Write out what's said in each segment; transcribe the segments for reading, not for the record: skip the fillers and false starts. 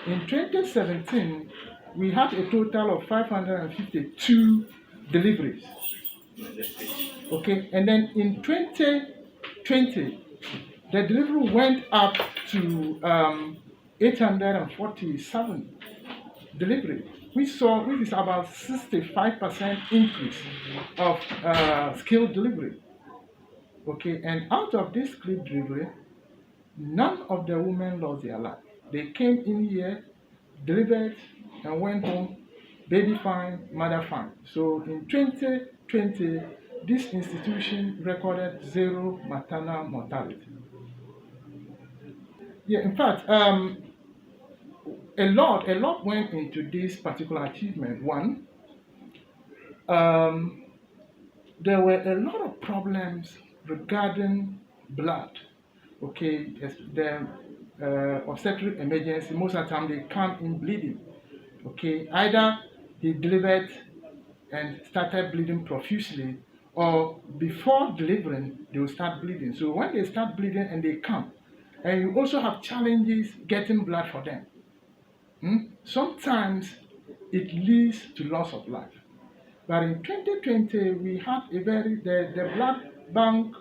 In 2017, we had a total of 552 deliveries. Okay, and then in 2020, the delivery went up to 847 delivery, which is about 65% increase of skilled delivery. Okay, and out of this skilled delivery, none of the women lost their life. They came in here, delivered, and went home, baby fine, mother fine. So in 2020, this institution recorded zero maternal mortality. Yeah, in fact, a lot went into this particular achievement. One, um, there were a lot of problems regarding blood. Okay, the obstetric emergency, most of the time they come in bleeding. Okay, either he delivered and started bleeding profusely, or before delivering, they will start bleeding. So when they start bleeding and they come, and you also have challenges getting blood for them. Sometimes it leads to loss of life. But in 2020, we had the blood bank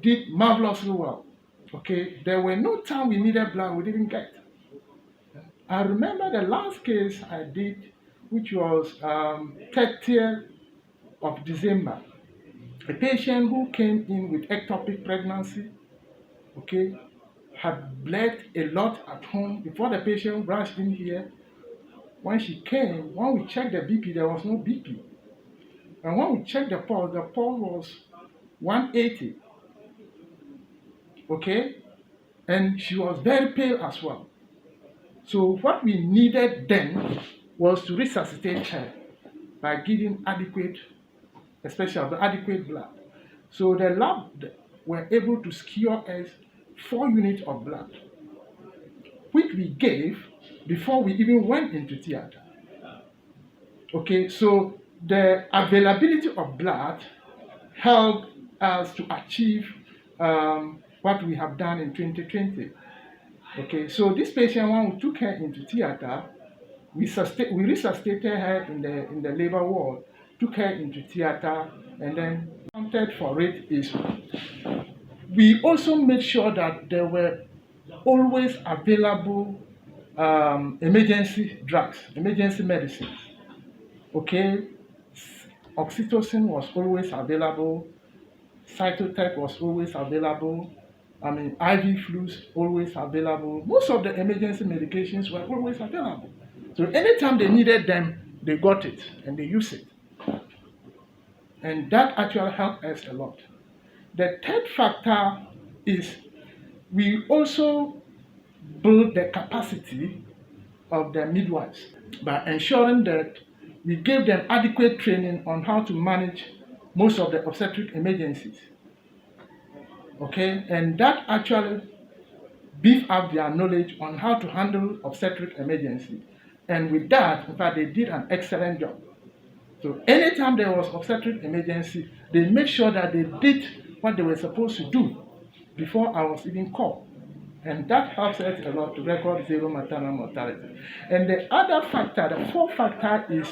did marvelously well. Okay, there were no time we needed blood we didn't get. I remember the last case I did, which was 30th of December. A patient who came in with ectopic pregnancy, okay, had bled a lot at home before the patient rushed in here. When she came, when we checked the BP, there was no BP. And when we checked the pulse was 180. Okay? And she was very pale as well. So what we needed then was to resuscitate her by giving adequate blood. So the lab were able to secure us 4 units of blood, which we gave before we even went into theater. Okay, so the availability of blood helped us to achieve what we have done in 2020. Okay, so this patient, when we took her into theater, we resuscitated her in the labor ward, took her into theater, and then counted for it is. We also made sure that there were always available emergency drugs, emergency medicines. Okay, oxytocin was always available, cytotec was always available, IV fluids always available. Most of the emergency medications were always available. So anytime they needed them, they got it and they used it. And that actually helped us a lot. The third factor is we also build the capacity of the midwives by ensuring that we gave them adequate training on how to manage most of the obstetric emergencies. Okay, and that actually beef up their knowledge on how to handle obstetric emergency. And with that, in fact, they did an excellent job. So anytime there was obstetric emergency, they made sure that they did what they were supposed to do before I was even called. And that helps us a lot to record zero maternal mortality. And the other factor, the fourth factor is,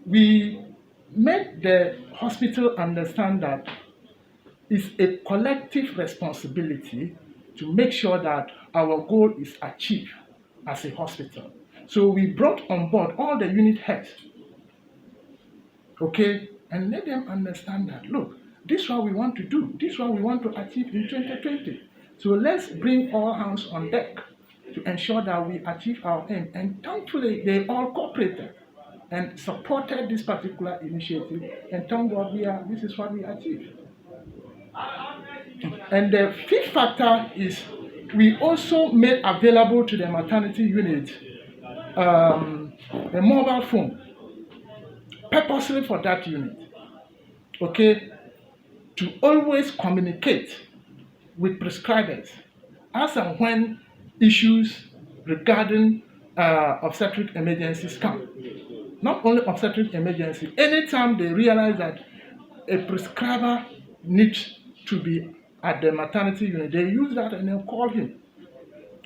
we made the hospital understand that it's a collective responsibility to make sure that our goal is achieved as a hospital. So we brought on board all the unit heads, okay, and let them understand that, look, this is what we want to do, this is what we want to achieve in 2020. So let's bring all hands on deck to ensure that we achieve our aim. And thankfully, they all cooperated and supported this particular initiative. And thank God this is what we achieved. And the fifth factor is we also made available to the maternity unit a mobile phone, purposely for that unit, okay, to always communicate with prescribers as and when issues regarding obstetric emergencies come. Not only obstetric emergency, anytime they realize that a prescriber needs to be at the maternity unit, they use that and they'll call him.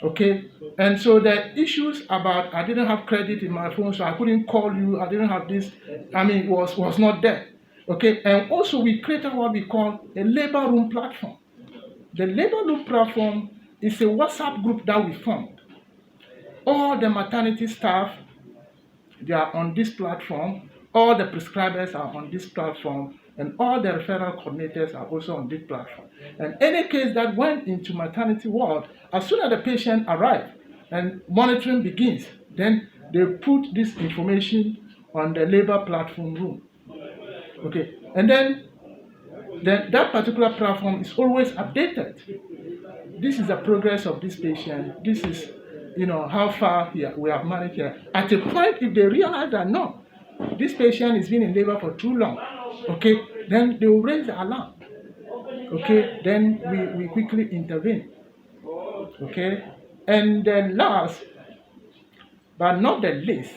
Okay, and so the issues about I didn't have credit in my phone, so I couldn't call you. I didn't have this. I mean, was not there. Okay, and also we created what we call a labor room platform. The labor room platform is a WhatsApp group that we formed. All the maternity staff, they are on this platform. All the prescribers are on this platform, and all the referral coordinators are also on this platform. And any case that went into maternity ward, as soon as the patient arrives and monitoring begins, then they put this information on the labor platform room. Okay, and then that particular platform is always updated. This is the progress of this patient. This is, how far here we have managed here. At a point, if they realize that no, this patient is been in labor for too long, okay, then they will raise the alarm. Okay, then we quickly intervene. Okay, and then last but not the least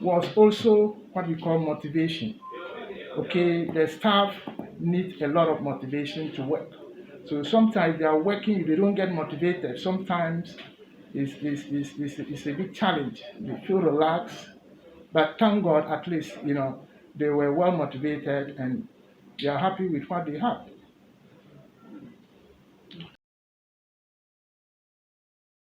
was also what we call motivation. Okay, the staff need a lot of motivation to work. So sometimes they are working, if they don't get motivated, sometimes it's a big challenge. They feel relaxed, but thank God at least, they were well motivated and they are happy with what they have.